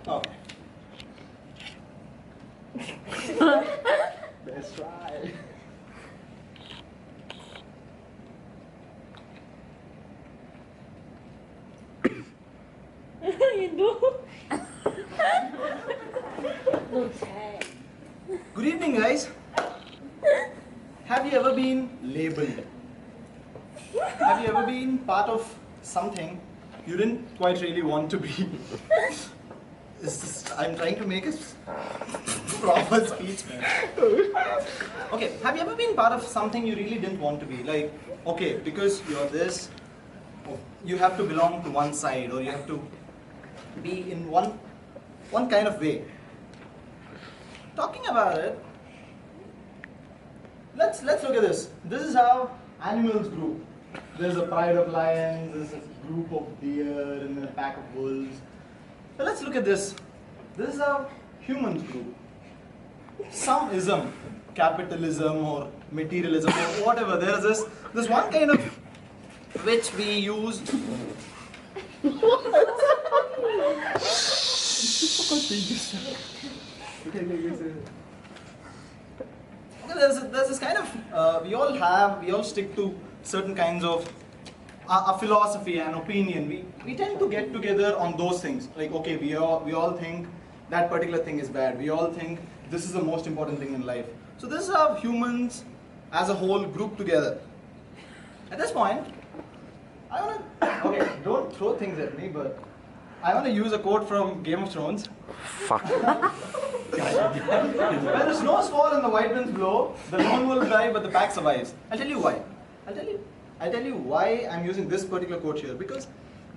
Okay. Let's try. You do? Good evening, guys. Have you ever been labeled? Have you ever been part of something you didn't quite really want to be? I'm trying to make a proper speech, man. Okay, have you ever been part of something you really didn't want to be? Like, okay, because you're this, you have to belong to one side, or you have to be in one kind of way. Talking about it, let's look at this. This is how animals grew. There's a pride of lions, there's a group of deer, and then a pack of wolves. So let's look at this. This is how humans grew. Some ism, capitalism or materialism or whatever. There's this one kind of which we use. There's this kind of we all stick to certain kinds of a philosophy and opinion. We tend to get together on those things. Like, okay, we all think that particular thing is bad. We all think this is the most important thing in life. So this is how humans as a whole group together. At this point, I want to, okay, don't throw things at me, but I want to use a quote from Game of Thrones. Fuck. When the snows fall and the white winds blow, the lone wolf die, but the pack survives. I'll tell you why. I'll tell you why I'm using this particular quote here. Because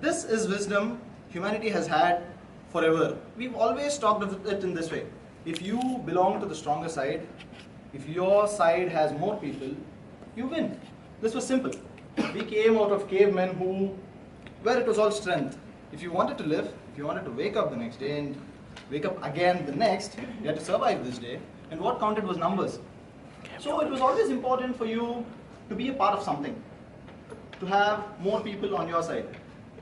this is wisdom humanity has had forever. We've always talked of it in this way. If you belong to the stronger side, if your side has more people, you win. This was simple. We came out of cavemen where it was all strength. If you wanted to live, if you wanted to wake up the next day and wake up again the next, you had to survive this day. And what counted was numbers. So it was always important for you to be a part of something, to have more people on your side.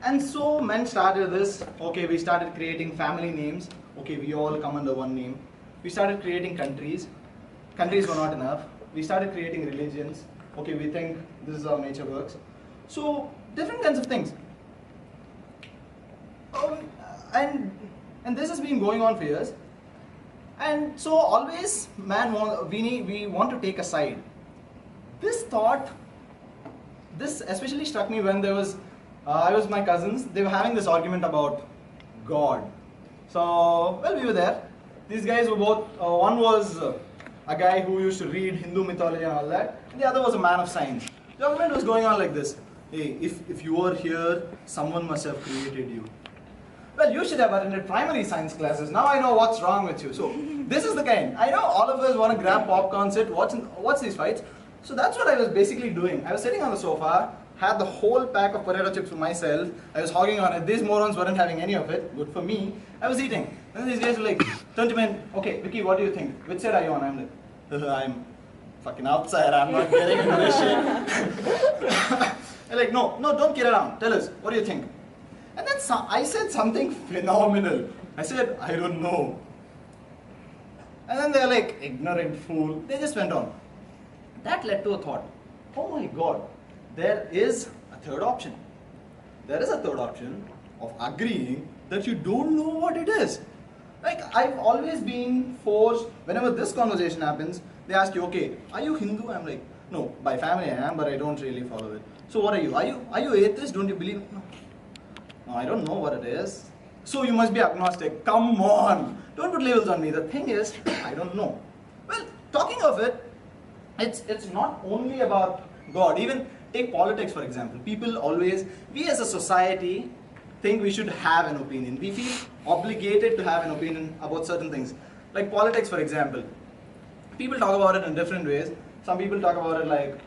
And so men started this. Okay, we started creating family names. Okay, we all come under one name. We started creating countries. Countries were not enough. We started creating religions. Okay, we think this is how nature works. So different kinds of things. And this has been going on for years. And so always, we want to take a side. This thought, this especially struck me when I was with my cousins. They were having this argument about God. So, well, we were there. These guys were both, one was a guy who used to read Hindu mythology and all that, and the other was a man of science. The argument was going on like this. Hey, if you are here, someone must have created you. Well, you should have attended primary science classes. Now I know what's wrong with you. So, this is the kind. I know all of us want to grab popcorn, sit, watch these fights. So that's what I was basically doing. I was sitting on the sofa, had the whole pack of potato chips for myself. I was hogging on it. These morons weren't having any of it. Good for me. I was eating. And these guys were like, turn to me and, okay, Vicky, what do you think? Which side are you on? I'm like, I'm fucking outside. I'm not getting into this shit. They're like, no, don't get around. Tell us, what do you think? And then I said something phenomenal. I said, I don't know. And then they're like, ignorant fool. They just went on. That led to a thought. Oh my God, there is a third option. There is a third option of agreeing that you don't know what it is. Like, I've always been forced, whenever this conversation happens, they ask you, okay, are you Hindu? I'm like, no, by family I am, but I don't really follow it. So what are you? Are you atheist? Don't you believe? No, I don't know what it is. So you must be agnostic. Come on. Don't put labels on me. The thing is, I don't know. Well, talking of it, it's not only about God. Even take politics, for example. People always, we as a society think we should have an opinion. We feel obligated to have an opinion about certain things. Like politics, for example. People talk about it in different ways. Some people talk about it like,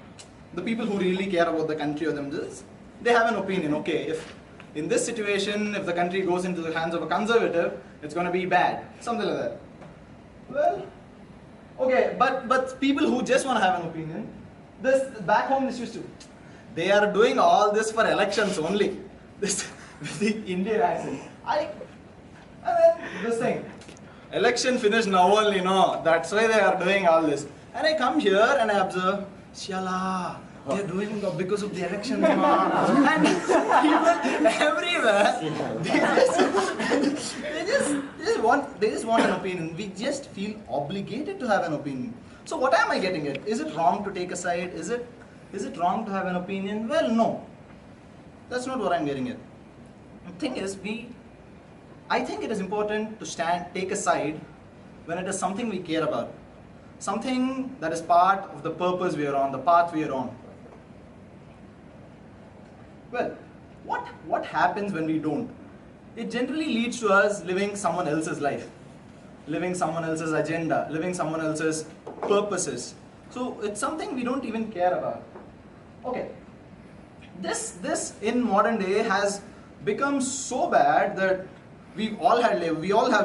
the people who really care about the country or themselves, they have an opinion. Okay, if in this situation, if the country goes into the hands of a conservative, it's going to be bad. Something like that. Well, okay, but people who just want to have an opinion, this back home this used to, they are doing all this for elections only. This with the Indian accent. And then election finished now only, no. That's why they are doing all this. And I come here and I observe, Shala, they're doing because of the elections, ma. And people everywhere, they just want an opinion. We just feel obligated to have an opinion. So what am I getting at? Is it wrong to take a side? Is it wrong to have an opinion? Well, no. That's not what I'm getting at. The thing is, I think it is important to take a side when it is something we care about. Something that is part of the purpose we are on, the path we are on. Well, what happens when we don't? It generally leads to us living someone else's life, living someone else's agenda, living someone else's purposes. So it's something we don't even care about. Okay, this in modern day has become so bad that we all have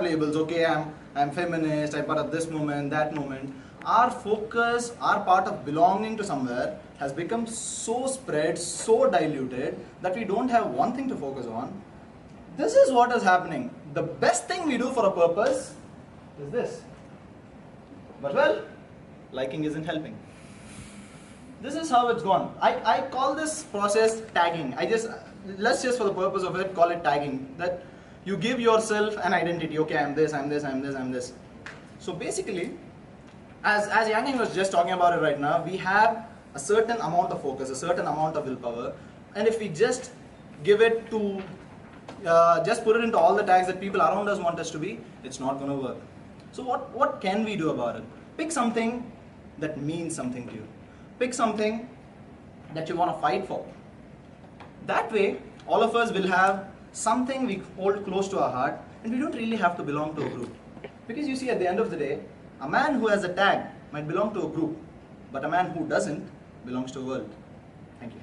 labels. Okay, I'm feminist, I'm part of this movement, that movement. Our focus, our part of belonging to somewhere has become so spread, so diluted that we don't have one thing to focus on. This is what is happening. The best thing we do for a purpose is this. But well, liking isn't helping. This is how it's gone. I call this process tagging. Let's just for the purpose of it call it tagging. That you give yourself an identity. Okay, I'm this, I'm this, I'm this, I'm this. So basically, as Yang was just talking about it right now, we have a certain amount of focus, a certain amount of willpower, and if we just give it to, just put it into all the tags that people around us want us to be, it's not going to work. So what can we do about it? Pick something that means something to you. Pick something that you want to fight for. That way, all of us will have something we hold close to our heart, and we don't really have to belong to a group. Because you see, at the end of the day, a man who has a tag might belong to a group, but a man who doesn't belongs to a world. Thank you.